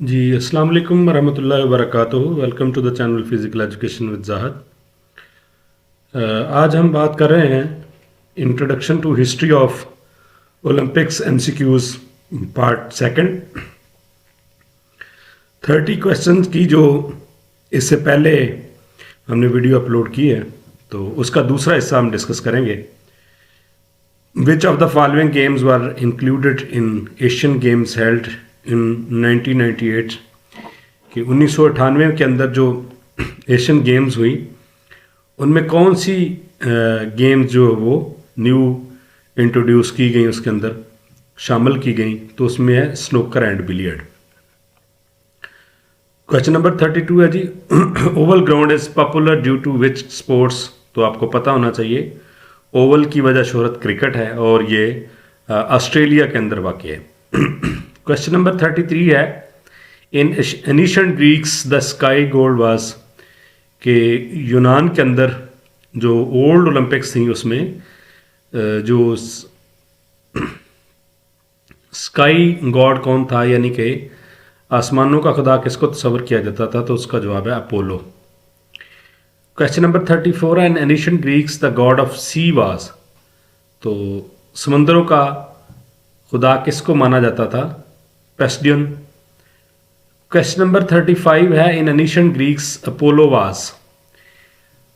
जी, अस्सलाम वालेकुम रहमतुल्लाहि व बरकातुहू। Welcome to the channel physical education with Zahid. आज हम बात कर रहे हैं introduction to history of Olympics MCQs part second. 30 questions की जो इससे पहले हमने वीडियो अपलोड की है, तो उसका दूसरा हिस्सा हम डिस्कस करेंगे। Which of the following games were included in Asian games held in 1998 कि 1998 के अंदर जो एशियन गेम्स हुई उनमें कौन सी गेम्स जो है वो न्यू इंट्रोड्यूस की गई, उसके अंदर शामिल की गई, तो उसमें है snooker and billiard. Question number 32 है जी, oval ground is popular due to which sports. तो आपको पता होना चाहिए ओवल की वजह शोहरत क्रिकेट है और ये ऑस्ट्रेलिया के अंदर वाक़ है। क्वेश्चन नंबर 33 है, in ancient Greeks the sky god was कि यूनान के अंदर जो ओल्ड ओलंपिक्स थी उसमें जो स्काई गॉड कौन था, यानी कि आसमानों का खुदा किसको तस्वर किया जाता था, तो उसका जवाब है अपोलो। क्वेश्चन नंबर 34 है, in ancient Greeks the god of sea was. तो समंदरों का खुदा किसको माना जाता था, पेस्डियन। क्वेश्चन नंबर 35 है, in ancient Greeks Apollo was.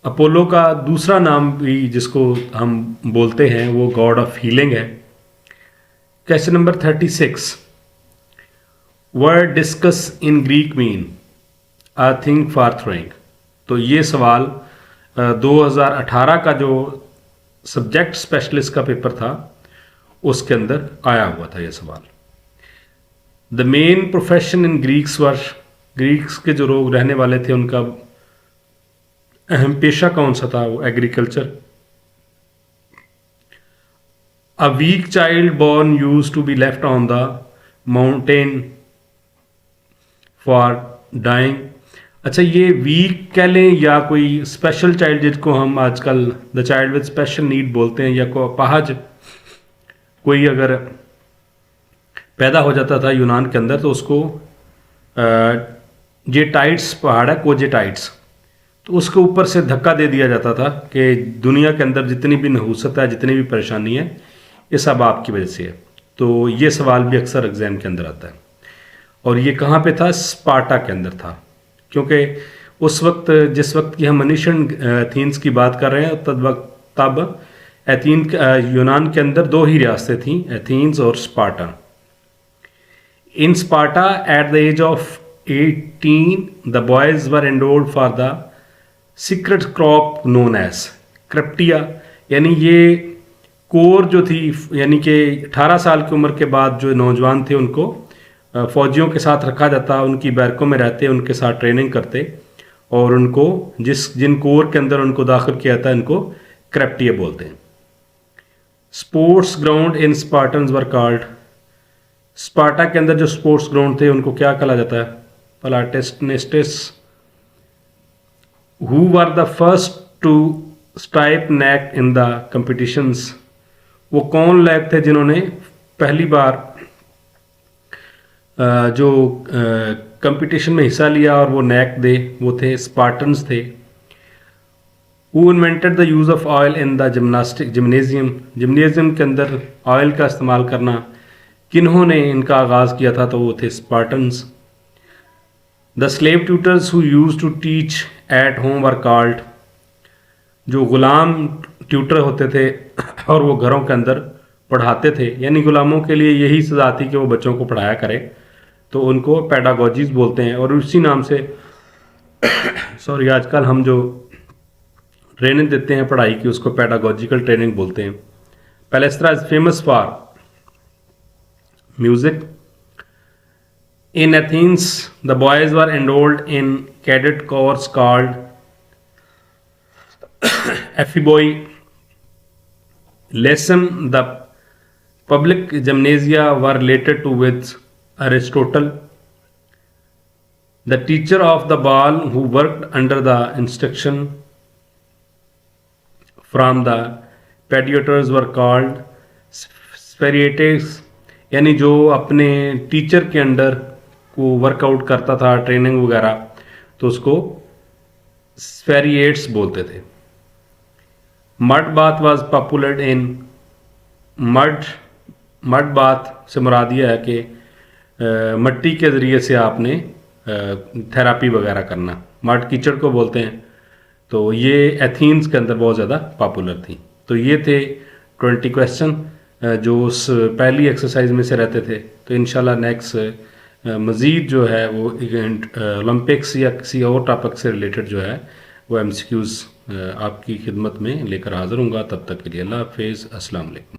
Apollo का दूसरा नाम भी जिसको हम बोलते हैं वो गॉड ऑफ हीलिंग है। Question number 36, word discus in Greek mean a thing for throwing. तो ये सवाल 2018 का जो सब्जेक्ट स्पेशलिस्ट का पेपर था उसके अंदर आया हुआ था ये सवाल। The main profession in Greeks were, Greeks के जो लोग रहने वाले थे उनका अहम पेशा कौन सा था, वो agriculture. A weak child born used to be left on the mountain for dying. अच्छा, ये वीक कह लें या कोई स्पेशल चाइल्ड जिसको हम आजकल the child with special need बोलते हैं, या को अपाहज कोई अगर पैदा हो जाता था यूनान के अंदर तो उसको जेटाइट्स पहाड़ है, कोजेटाइट्स, तो उसके ऊपर से धक्का दे दिया जाता था कि दुनिया के अंदर जितनी भी नहूसत है, जितनी भी परेशानी है, ये सब आपकी वजह से है। तो ये सवाल भी अक्सर एग्जाम के अंदर आता है। और ये कहाँ पे था, स्पार्टा के अंदर था, क्योंकि उस वक्त जिस वक्त की हम एनिशियंट एथेंस की बात कर रहे हैं तब एथेन यूनान के अंदर दो ही रियासतें थीं, एथेंस और Sparta. In Sparta at the age of 18 the boys were enrolled for the secret crop known as krypteia. यानी ये कोर जो थी, यानी कि 18 साल की उम्र के बाद जो नौजवान थे उनको फौजियों के साथ रखा जाता, उनकी बैरकों में रहते, उनके साथ ट्रेनिंग करते और उनको जिन कोर के अंदर उनको दाखिल किया था इनको क्रिप्टिया बोलते हैं। Sports ground in Spartans were called. Sparta के अंदर जो स्पोर्ट्स ग्राउंड थे उनको क्या कहा जाता है, पलाटेस्नेस्टिस। Who were the first to strip naked in the competitions. वो कौन लोग थे जिन्होंने पहली बार जो कंपटीशन में हिस्सा लिया और वो नेक दे, वो थे स्पार्टन्स थे। Who invented the use of oil in the gymnasium. Gymnasium के अंदर ऑयल का इस्तेमाल करना किन्होंने इनका आगाज़ किया था, तो वो थे Spartans. The slave tutors who used to teach at home were called. जो गुलाम ट्यूटर होते थे और वो घरों के अंदर पढ़ाते थे, यानी गुलामों के लिए यही सजा थी कि वो बच्चों को पढ़ाया करे, तो उनको पेडागोजीज बोलते हैं। और उसी नाम से सॉरी आजकल हम जो ट्रेनिंग देते हैं पढ़ाई की उसको पेडागोजिकल ट्रेनिंग बोलते हैं। Palaestra is famous for music. In Athens the boys were enrolled in cadet course called epheboi. Lesson the public gymnasia were related to with Aristotle. The teacher of the ball who worked under the instruction from the pediators were called spirites। यानी जो अपने teacher के under वो workout करता था, training वगैरह, तो उसको स्फेरिएट्स बोलते थे। Mud bath was popular in mud mud bath से मुराद ये है कि मिट्टी के ज़रिए से आपने थेरापी वगैरह करना, मड कीचड़ को बोलते हैं। तो ये एथेंस के अंदर बहुत ज़्यादा पॉपुलर थी। तो ये थे 20 क्वेश्चन जो उस पहली एक्सरसाइज में से रहते थे। तो इंशाल्लाह नेक्स्ट मज़ीद जो है वो ओलंपिक्स या किसी और टॉपिक से रिलेटेड जो है वो MCQs आपकी खिदमत में लेकर हाज़िर हूँगा। तब तक के लिए अल्लाह हाफ़िज़, अस्सलाम वालेकुम।